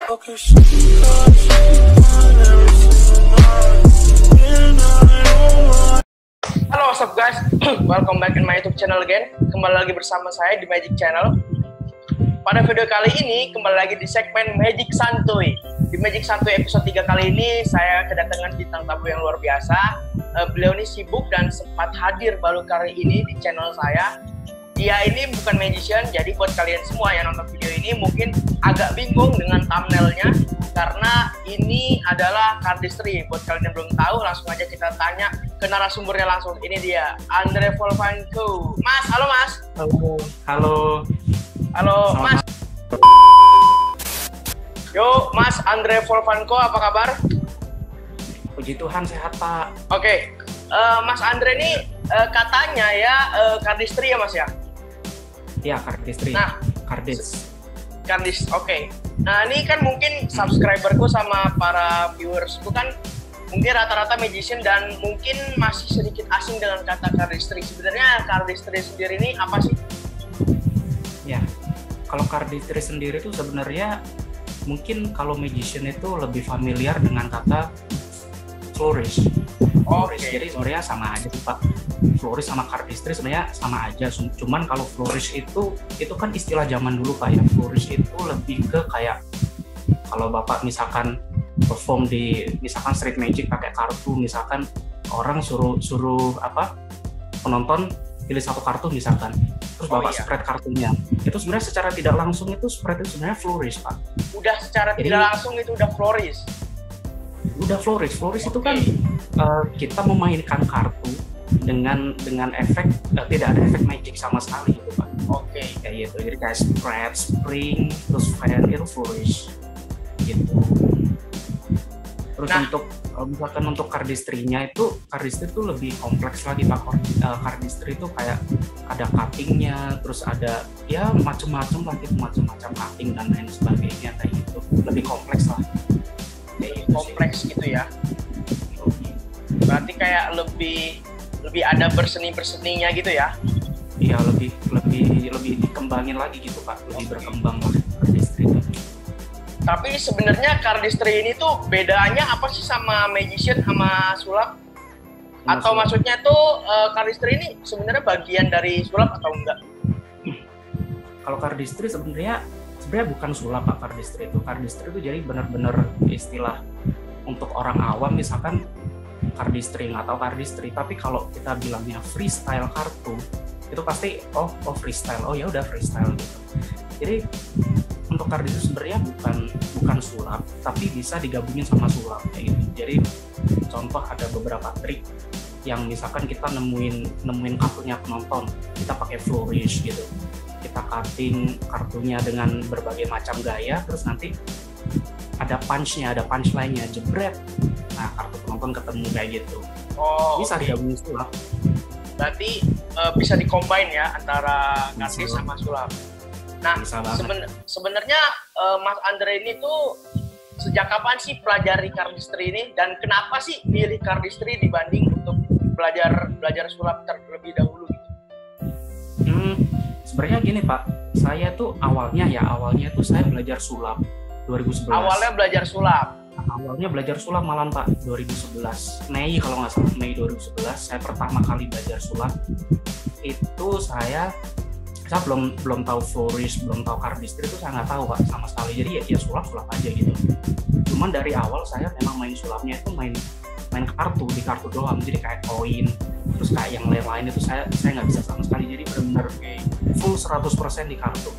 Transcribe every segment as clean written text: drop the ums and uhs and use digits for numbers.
Halo, what's up guys? Welcome back in my YouTube channel again. Kembali lagi bersama saya di Magic Channel. Pada video kali ini kembali lagi di segmen Magic Santuy. Di Magic Santuy episode 3 kali ini saya kedatangan bintang tamu yang luar biasa. Beliau ini sibuk dan sempat hadir baru kali ini di channel saya. Dia ini bukan magician, jadi buat kalian semua yang nonton video ini mungkin agak bingung dengan thumbnailnya karena ini adalah cardistry. Buat kalian yang belum tahu, langsung aja kita tanya ke narasumbernya langsung. Ini dia, Andre Volvanko. Mas, halo Mas. Halo Mas. Yo, Mas Andre Volvanko, apa kabar? Puji Tuhan, sehat Pak. Oke, Mas Andre ini katanya ya cardistry ya Mas ya? Iya, cardistry. Nah, Cardis, oke. Nah, ini kan mungkin subscriberku sama para viewers itu kan mungkin rata-rata magician dan mungkin masih sedikit asing dengan kata cardistry. Sebenarnya cardistry sendiri ini apa sih? Ya, kalau cardistry sendiri itu sebenarnya mungkin kalau magician itu lebih familiar dengan kata flourish. Flourish, jadi sebenarnya sama aja sih Pak. Flourish sama cardistry sebenarnya sama aja. Cuman kalau flourish itu kan istilah zaman dulu Pak ya. Flourish itu lebih ke kayak kalau Bapak misalkan perform di misalkan street magic pakai kartu, misalkan orang suruh penonton pilih satu kartu misalkan, terus Bapak spread kartunya. Itu sebenarnya secara tidak langsung itu spread itu sebenarnya flourish Pak. Udah secara tidak langsung itu udah flourish. Flourish itu kan kita memainkan kartu dengan efek tidak ada efek magic sama sekali gitu Pak. Kayak gitu. Jadi kayak spread, spring, terus fan itu flourish gitu. Terus misalkan untuk cardistry-nya itu lebih kompleks lagi Pak. Cardistry itu kayak ada cutting-nya, terus ada ya macam-macam cutting dan lain sebagainya kayak gitu. Lebih kompleks lah. Kompleks gitu ya. Berarti kayak lebih ada berseninya gitu ya. Iya, lebih dikembangin lagi gitu Pak, lebih berkembang lah cardistry itu. Tapi sebenarnya cardistry ini tuh bedanya apa sih sama magician sama sulap? Atau maksudnya tuh cardistry ini sebenarnya bagian dari sulap atau enggak? Kalau cardistry sebenarnya bukan sulap Pak. Cardistry itu jadi benar-benar istilah untuk orang awam. Misalkan cardistry nggak tahu cardistry, tapi kalau kita bilangnya freestyle kartu itu pasti freestyle, ya udah freestyle gitu. Jadi untuk cardistry sebenarnya bukan sulap, tapi bisa digabungin sama sulap kayak gitu. Jadi contoh ada beberapa trik yang misalkan kita nemuin kartunya penonton, kita pakai flourish gitu. Kita cutting kartunya dengan berbagai macam gaya, terus nanti ada punchline-nya, jebret. Nah, kartu penonton ketemu kayak gitu. Bisa digabungin sulap. Berarti bisa di-combine ya antara cardistry sama sulap. Nah, sebenarnya Mas Andre ini tuh sejak kapan sih pelajari cardistry ini dan kenapa sih pilih cardistry dibanding untuk belajar sulap terlebih dahulu gitu? Sebenarnya gini Pak, saya tuh awalnya tuh saya belajar sulap 2011. Awalnya belajar sulap malam Pak, 2011 Mei kalau nggak salah, Mei 2011 saya pertama kali belajar sulap. Itu saya belum tahu flourish, belum tahu cardistry, itu saya nggak tahu Pak sama sekali. Jadi ya sulap aja gitu. Cuman dari awal saya memang main sulapnya itu main di kartu doang, jadi kayak koin, terus kayak yang lain itu saya nggak bisa sama sekali. Jadi benar-benar full 100% di kartu.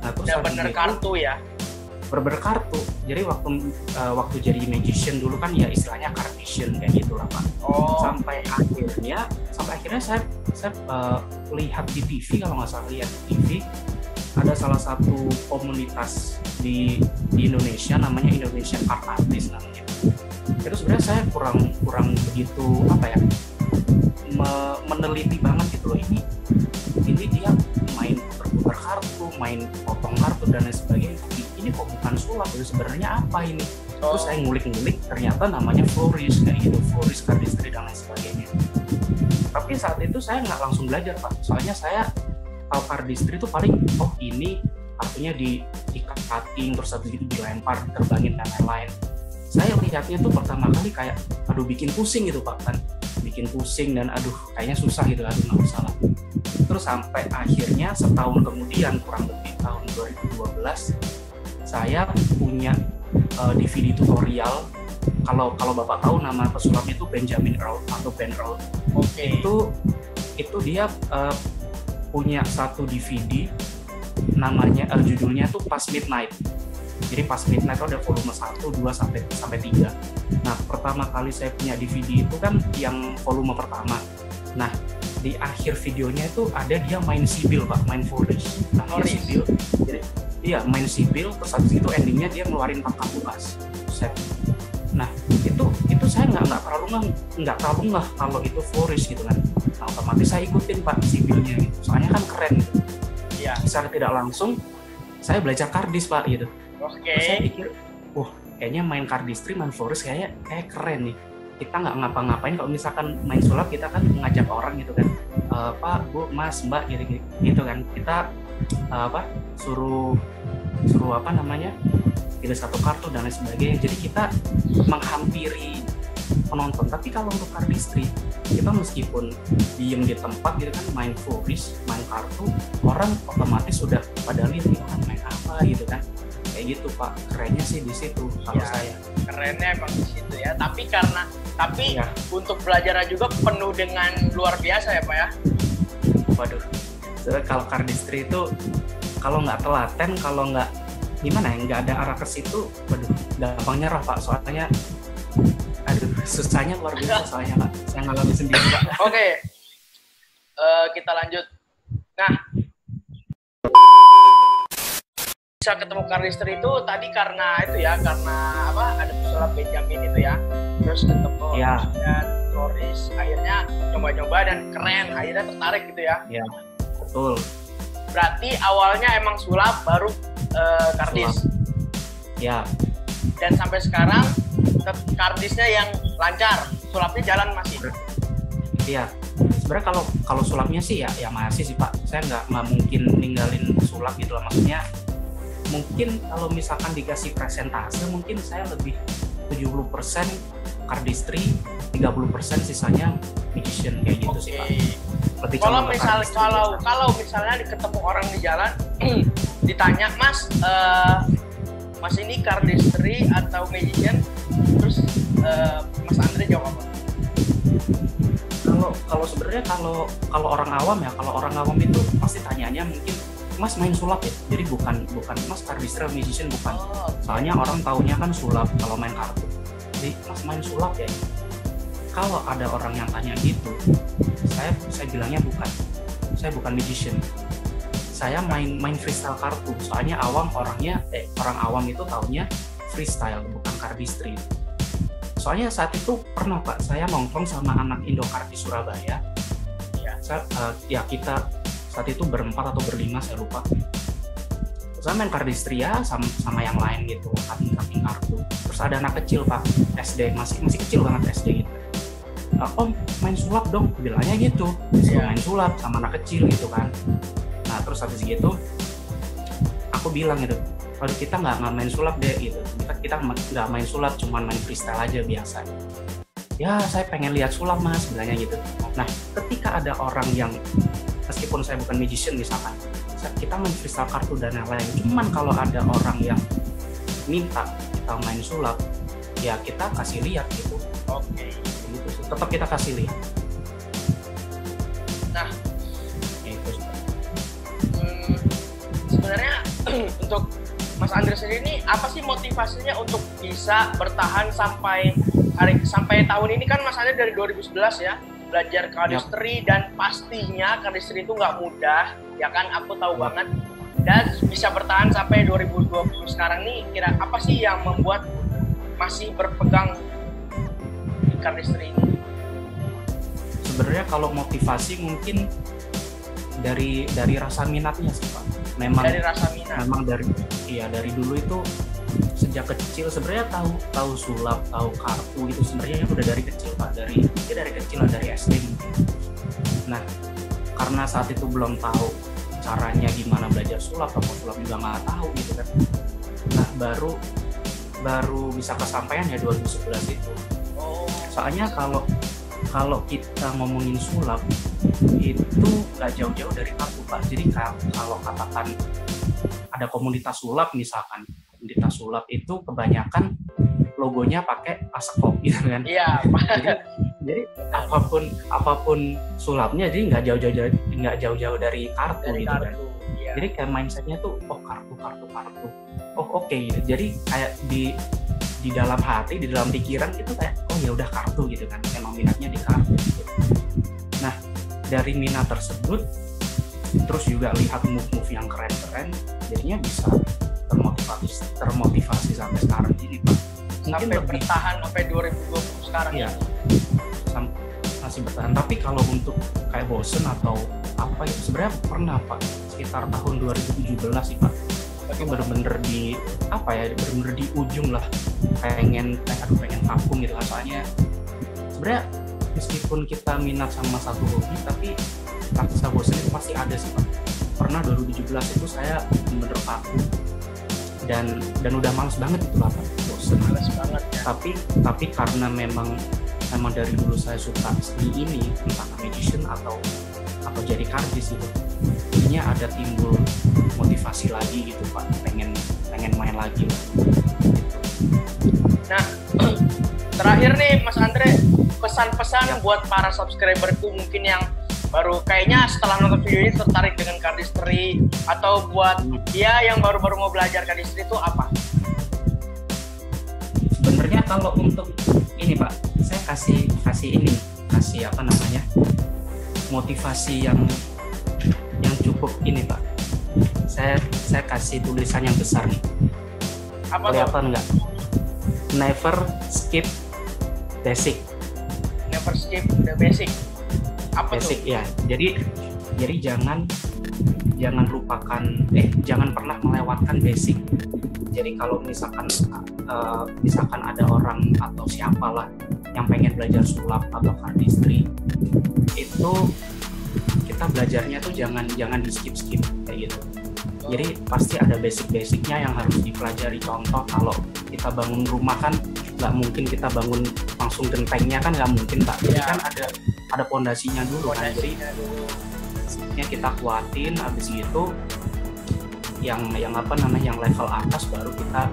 Nah, terus benar kartu ya. Bener kartu. Jadi waktu jadi magician dulu kan ya istilahnya cardician kayak gitu lah Pak. Sampai akhirnya saya lihat di TV, kalau nggak salah lihat di TV ada salah satu komunitas di Indonesia namanya Indonesian Card Artist namanya. Itu sebenarnya saya kurang begitu meneliti banget gitu loh, ini dia main putar kartu, main potong kartu dan lain sebagainya. Ini kok bukan sulap itu sebenarnya apa ini? Terus saya ngulik ternyata namanya flourish kayak gitu, flourish cardistry dan lain sebagainya. Tapi saat itu saya nggak langsung belajar Pak, soalnya saya tahu cardistry itu paling ini artinya di cutting, terus habis itu dilempar, diterbangin dan lain-lain. Saya lihatnya tuh pertama kali kayak aduh bikin pusing gitu Pak kan, bikin pusing dan aduh kayaknya susah gitu, aduh nggak usah lah. Terus sampai akhirnya setahun kemudian, kurang lebih tahun 2012, saya punya DVD tutorial. Kalau Bapak tahu nama pesulapnya itu Benjamin Earl atau Ben Earl. Oke. Itu dia punya satu DVD namanya judulnya tuh Past Midnight. Jadi Past Midnight itu ada volume 1, 2 sampai 3. Nah, pertama kali saya punya DVD itu kan yang volume pertama. Nah, di akhir videonya itu ada dia main sibil Pak, main Forest. Nah, dia sibil. Jadi iya, main sibil, terus habis itu endingnya dia ngeluarin pangkat luas. Set. Nah, itu saya nggak terlalu nggak kalau itu Forest gitu kan. Nah, otomatis saya ikutin Pak sibilnya gitu. Soalnya kan keren gitu. Iya. Secara tidak langsung saya belajar kardis Pak gitu. Oke. Terus saya pikir, kayaknya main kardistri, main Forest kayak keren nih. Kita nggak ngapa-ngapain, kalau misalkan main sulap kita kan ngajak orang gitu kan, Pak, Bu, Mas, Mbak gitu kan. Kita suruh apa namanya, pilih satu kartu dan lain sebagainya. Jadi kita menghampiri penonton. Tapi kalau untuk kardistri, kita meskipun diem di tempat gitu kan, main Forest, main kartu, orang otomatis sudah pada lihat nih orang main apa gitu kan. Kayak gitu Pak, kerennya sih di situ kalau saya. Kerennya emang di situ ya. Tapi Ya. untuk belajarnya juga penuh dengan luar biasa ya Pak ya. Waduh, sebenarnya kalau kardistri itu kalau nggak telaten, kalau nggak gimana ya, nggak ada arah ke situ, waduh, gampang nyerah Pak. Soalnya, aduh, susahnya luar biasa soalnya Pak. Saya ngalami sendiri Pak. Oke, kita lanjut. Nah, bisa ketemu kardistri itu tadi karena apa, ada pesulap Benjamin itu ya, terus ketemu dan Floris, akhirnya coba-coba dan keren, akhirnya tertarik gitu ya. Iya, betul. Berarti awalnya emang sulap, baru kardis. Ya. Dan sampai sekarang kardisnya yang lancar, sulapnya jalan masih. Iya. Sebenarnya kalau sulapnya sih ya masih sih Pak. Saya nggak mungkin ninggalin sulap gitu lah. Maksudnya mungkin kalau misalkan dikasih presentase, mungkin saya lebih 70% kardistri, 30% sisanya magician kayak gitu sih Pak. Lebih kalau misalnya ketemu orang di jalan ditanya, Mas, Mas ini kardistri atau magician, terus Mas Andre jawab apa? Kalau sebenarnya kalau orang awam itu pasti tanyanya mungkin Mas main sulap ya, jadi bukan Mas kardistri atau magician, bukan. Soalnya orang taunya kan sulap kalau main kartu. Jadi Mas main sulap ya. Kalau ada orang yang tanya gitu, saya bilangnya bukan. Saya bukan magician. Saya main freestyle kartu. Soalnya orang awam itu taunya freestyle, bukan kardistri. Soalnya saat itu pernah Pak, saya nongkrong sama anak Indokart di Surabaya. Kita saat itu berempat atau berlima, saya lupa. Saya main kardistri ya sama yang lain gitu, cutting kartu. Terus ada anak kecil Pak, SD, masih kecil banget SD gitu. Om main sulap dong, bilangnya gitu. Main sulap sama anak kecil gitu kan. Nah terus habis gitu, aku bilang gitu, kalau kita nggak main sulap deh gitu. Kita nggak main sulap, cuma main freestyle aja biasa. Ya saya pengen lihat sulap Mas, bilangnya gitu. Nah ketika ada orang yang meskipun saya bukan magician misalkan, kita main freestyle kartu dan yang lain, cuman kalau ada orang yang minta kita main sulap, ya kita kasih lihat gitu. Oke. Gitu sih. Tetap kita kasih lihat. Nah, itu sebenarnya untuk Mas Andre sendiri ini apa sih motivasinya untuk bisa bertahan sampai tahun ini? Kan Mas Andre dari 2011 ya belajar kardistri, dan pastinya kardistri itu nggak mudah ya kan, aku tahu banget. Dan bisa bertahan sampai 2020 sekarang nih, kira apa sih yang membuat masih berpegang di kardistri ini? Sebenarnya kalau motivasi mungkin dari rasa minatnya sih Pak. Memang dari rasa minat. Memang dari dulu itu sejak kecil sebenarnya tahu sulap, tahu kartu itu sebenarnya udah dari kecil Pak, dari kecil, dari SD mungkin. Nah karena saat itu belum tahu caranya gimana belajar sulap, apa sulap juga nggak tahu gitu kan. Nah baru bisa kesampaian ya 2011 itu. Soalnya kalau kita ngomongin sulap itu nggak jauh-jauh dari kartu Pak. Jadi kalau katakan ada komunitas sulap misalkan, komunitas sulap itu kebanyakan logonya pakai asekop gitu kan. Iya. Jadi apapun sulapnya, jadi nggak jauh-jauh dari kartu gitu kan. Iya. Jadi kayak mindsetnya tuh kartu. Oke. Gitu. Jadi kayak di dalam hati, di dalam pikiran itu kayak ya udah kartu gitu kan. Emang minatnya di kartu. Gitu. Nah dari minat tersebut, terus juga lihat move yang keren-keren, jadinya bisa termotivasi sampai sekarang ini Pak. Mungkin sampai bertahan sampai 2020 sekarang ya. Masih bertahan. Tapi kalau untuk kayak bosen atau apa itu sebenarnya pernah Pak, sekitar tahun 2017 sih Pak. Itu bener-bener di bener-bener di ujung lah, pengen vakum gitu kan. Soalnya sebenarnya meskipun kita minat sama satu hobi, tapi rasa bosen itu pasti ada sih Pak. Pernah 2017 itu saya bener-bener vakum dan udah males banget itu lah Pak, bosen. Males banget ya. Tapi karena memang dari dulu saya suka seni ini, entah magician atau jadi kardis gitu, jadinya ada timbul motivasi lagi gitu Pak, pengen main lagi Pak. Nah terakhir nih Mas Andre, pesan-pesan buat para subscriberku mungkin yang baru kayaknya setelah nonton video ini tertarik dengan cardistry, atau buat dia yang baru-baru mau belajar cardistry itu apa? Sebenarnya kalau untuk ini Pak, saya kasih motivasi yang cukup ini Pak. Saya kasih tulisan yang besar nih. Apa kelihatan nggak? Never skip basic. Never skip the basic. Apa basic tuh? Ya. Jadi jangan jangan pernah melewatkan basic. Jadi kalau misalkan ada orang atau siapalah yang pengen belajar sulap atau cardistry, itu kita belajarnya tuh jangan di skip kayak gitu. Jadi pasti ada basic-basicnya yang harus dipelajari. Contoh kalau kita bangun rumah kan nggak mungkin kita bangun langsung gentengnya kan, nggak mungkin Pak. Jadi kan ada pondasinya dulu kan. Jadi basicnya kita kuatin, habis gitu yang level atas baru kita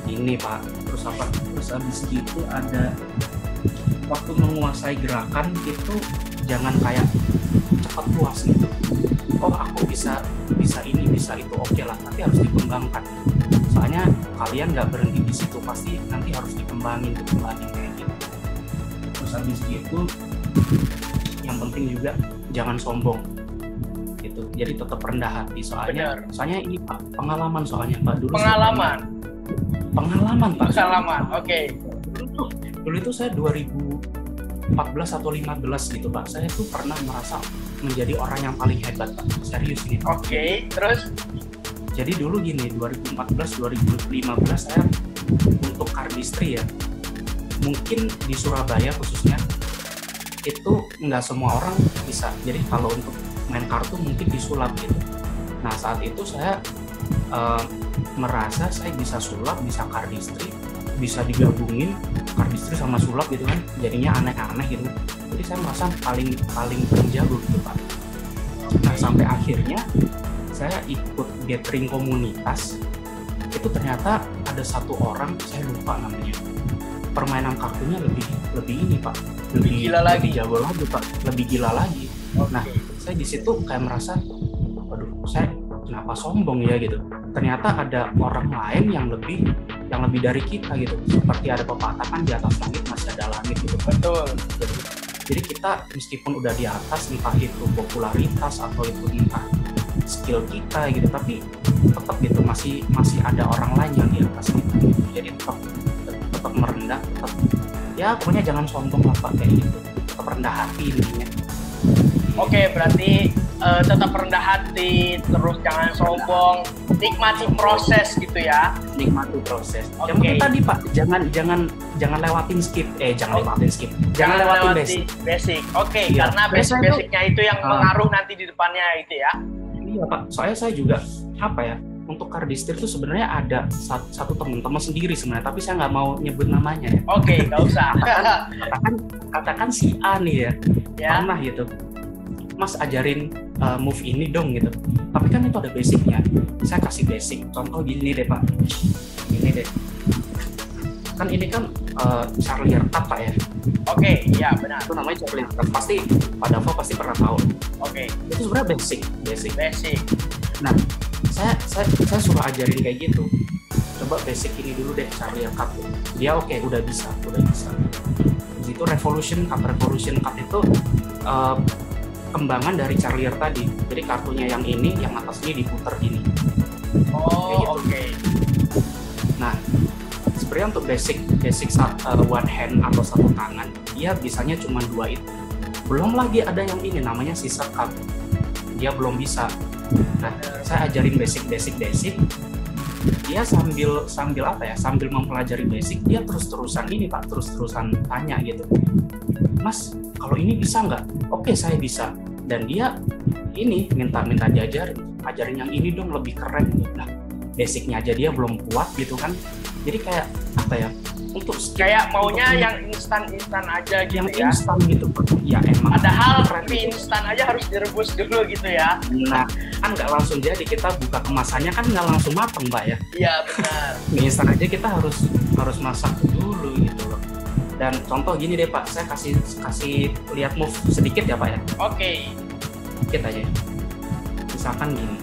ini Pak. Terus habis gitu ada waktu menguasai gerakan itu jangan kayak cepat puas gitu. Aku bisa ini bisa itu, oke lah, tapi harus dikembangkan. Soalnya kalian nggak berhenti di situ, pasti nanti harus dikembangin kayak gitu. Terus habis gitu yang penting juga jangan sombong gitu. Jadi tetap rendah hati, soalnya ini Pak, pengalaman soalnya Pak dulu. Pengalaman Pak. Oke. Dulu itu saya 2014 atau 15 gitu Pak. Saya tuh pernah merasa menjadi orang yang paling hebat Pak. Serius ini. Oke, terus? Jadi dulu gini, 2014-2015 saya untuk cardistry ya, mungkin di Surabaya khususnya itu nggak semua orang bisa. Jadi kalau untuk main kartu mungkin disulap gitu. Nah saat itu saya merasa saya bisa sulap, bisa cardistry, bisa digabungin cardistry sama sulap gitu kan, jadinya aneh-aneh gitu. Jadi saya merasa paling jago gitu Pak. Nah sampai akhirnya saya ikut gathering komunitas, itu ternyata ada satu orang, saya lupa namanya, permainan kartunya lebih ini Pak, lebih jago lagi Pak, lebih gila lagi. Nah saya di situ kayak merasa, waduh saya kenapa sombong ya gitu. Ternyata ada orang lain yang lebih dari kita gitu. Seperti ada pepatah kan, di atas langit masih ada langit gitu. Betul. Jadi kita meskipun udah di atas, entah itu popularitas atau itu entah skill kita gitu, tapi tetap gitu masih ada orang lain yang di atas kita gitu. Jadi tetap merendah, tetap ya pokoknya jangan sombong lah Pak, kayak gitu. Tetap rendah hati intinya. Oke, berarti tetap rendah hati, terus jangan sombong, nikmati proses gitu ya. Nikmati proses. Yang penting tadi Pak, jangan lewatin skip. Jangan lewatin basic. Oke, karena basic-basicnya itu yang mengaruh nanti di depannya itu ya. Iya Pak, soalnya saya juga apa ya, untuk cardistry itu sebenarnya ada satu teman-teman sendiri sebenarnya, tapi saya nggak mau nyebut namanya ya. Oke, nggak usah. Katakan si A nih ya, pernah gitu, Mas ajarin move ini dong gitu. Tapi kan itu ada basicnya. Saya kasih basic. Contoh gini deh Pak, gini deh. Kan ini kan Charlier Cut Pak ya. Oke, ya benar. Itu namanya Charlier Cut. Pasti Pak Dava pasti pernah tahu. Oke. Itu sebenarnya basic. Basic. Nah, saya suruh ajarin kayak gitu. Coba basic ini dulu deh, Charlier Cut. Dia oke, udah bisa. Di situ Revolution Cut itu kembangan dari Charlier tadi. Jadi kartunya yang ini, yang atas ini diputer gini. Oh, oke. Nah, sebenarnya untuk basic one hand atau satu tangan, dia bisanya cuma 2 itu. Belum lagi ada yang ini namanya scissor cut. Dia belum bisa. Nah, saya ajarin basic. Dia sambil apa ya? Sambil mempelajari basic, dia terus-terusan ini Pak, terus-terusan tanya gitu. Mas, kalau ini bisa nggak? Oke, saya bisa. Dan dia ini minta ajarin yang ini dong, lebih keren gitu. Nah, basicnya aja dia belum kuat gitu kan. Jadi kayak apa ya? Untuk kayak maunya yang instan aja gitu yang ya. instan gitu Pak. Ya emang. Padahal mie instan aja harus direbus dulu gitu ya. Nah, kan nggak langsung jadi, kita buka kemasannya kan nggak langsung mateng Pak ya. Iya benar. Mie instan aja kita harus masak dulu gitu loh. Dan contoh gini deh Pak, saya kasih lihat move sedikit ya Pak ya. Oke. Sedikit aja. Misalkan gini.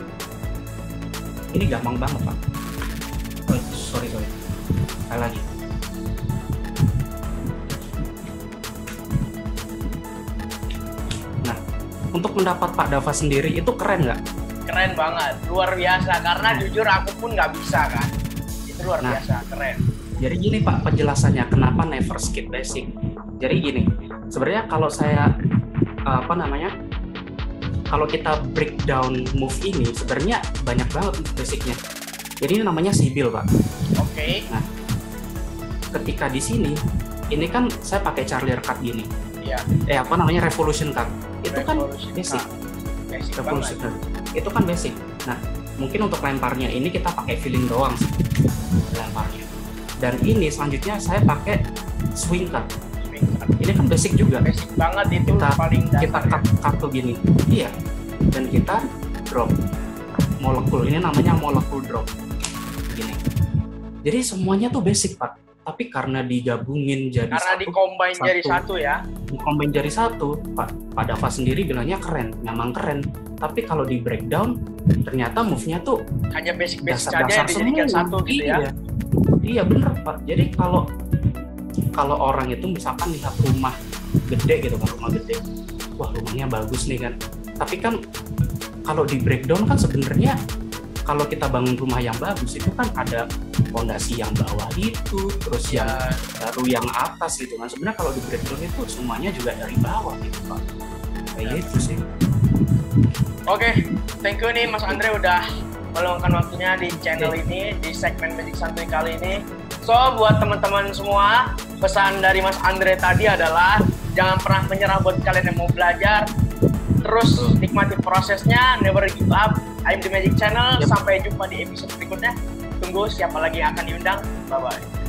Ini gampang banget Pak. Oh, sorry. Sekali lagi. Nah, untuk pendapat Pak Dava sendiri itu keren nggak? Keren banget, luar biasa. Karena jujur aku pun nggak bisa kan. Itu luar biasa, keren. Jadi gini Pak penjelasannya kenapa never skip basic. Jadi gini, sebenarnya kalau saya kalau kita breakdown move ini sebenarnya banyak banget basicnya. Jadi ini namanya sibil Pak. Oke. Nah, ketika di sini, ini kan saya pakai Charlier Cut gini. Iya. Revolution Cut. Itu kan basic. Revolution Cut. Itu kan basic. Nah, mungkin untuk lemparnya ini kita pakai feeling doang sih. Lemparnya. Dan ini selanjutnya saya pakai swing cut. Ini kan basic juga. Basic banget itu, paling dasar. Kita cut tuh gini. Iya. Dan kita drop. Molekul. Ini namanya molekul drop. Gini. Jadi semuanya tuh basic Pak. Tapi karena digabungin jadi di-combine jadi satu ya. Di-combine jadi satu, Pak Dava sendiri bilangnya keren, memang keren. Tapi kalau di breakdown, ternyata move-nya tuh hanya basic-basic aja yang dijadikan satu gitu ya. Iya bener Pak. Jadi kalau orang itu misalkan lihat rumah gede gitu kan, rumah gede, wah rumahnya bagus nih kan. Tapi kan kalau di breakdown kan sebenarnya kalau kita bangun rumah yang bagus itu kan ada fondasi yang bawah itu, terus yang baru yang atas gitu kan. Sebenarnya kalau di breakdown itu semuanya juga dari bawah gitu Pak. Kayak gitu sih. Oke, thank you nih Mas Andre udah meluangkan waktunya di channel ini, di segmen Magic Santuy kali ini. So, buat teman-teman semua, pesan dari Mas Andre tadi adalah jangan pernah menyerah buat kalian yang mau belajar. Terus nikmati prosesnya, never give up. I'm the Magic Channel. Sampai jumpa di episode berikutnya. Tunggu siapa lagi yang akan diundang. Bye-bye.